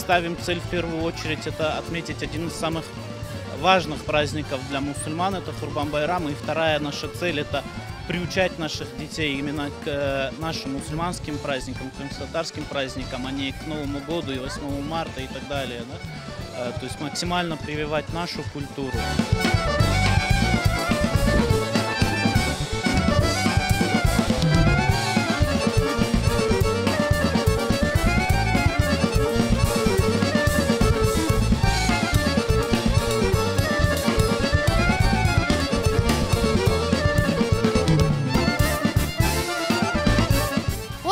ставим цель в первую очередь это отметить один из самых важных праздников для мусульман, это Курбан-байрам. И вторая наша цель это приучать наших детей именно к нашим мусульманским праздникам, к татарским праздникам, а не к Новому году и 8 марта и так далее. Да? То есть максимально прививать нашу культуру.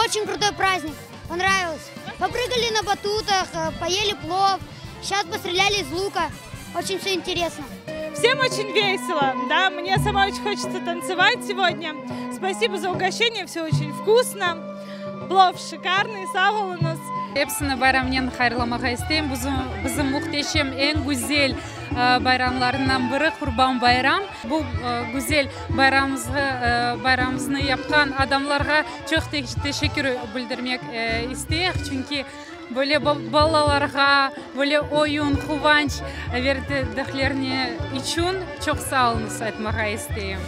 Очень крутой праздник, понравилось. Попрыгали на батутах, поели плов, сейчас постреляли из лука. Очень все интересно. Всем очень весело, да, мне самой очень хочется танцевать сегодня. Спасибо за угощение, все очень вкусно. Плов шикарный, савол у нас. Hepsini bayramnen hayırlamağa isteyim. Bizim muhteşem en güzel bayramlarından biri Kurban Bayram. Bu güzel bayramımızı yapan adamlarga çok teşekkür bildirmek isteyek. Çünkü böyle balalarga böyle oyun, kıvanç verdiklerini için çok sağ olun etmeye isteyim.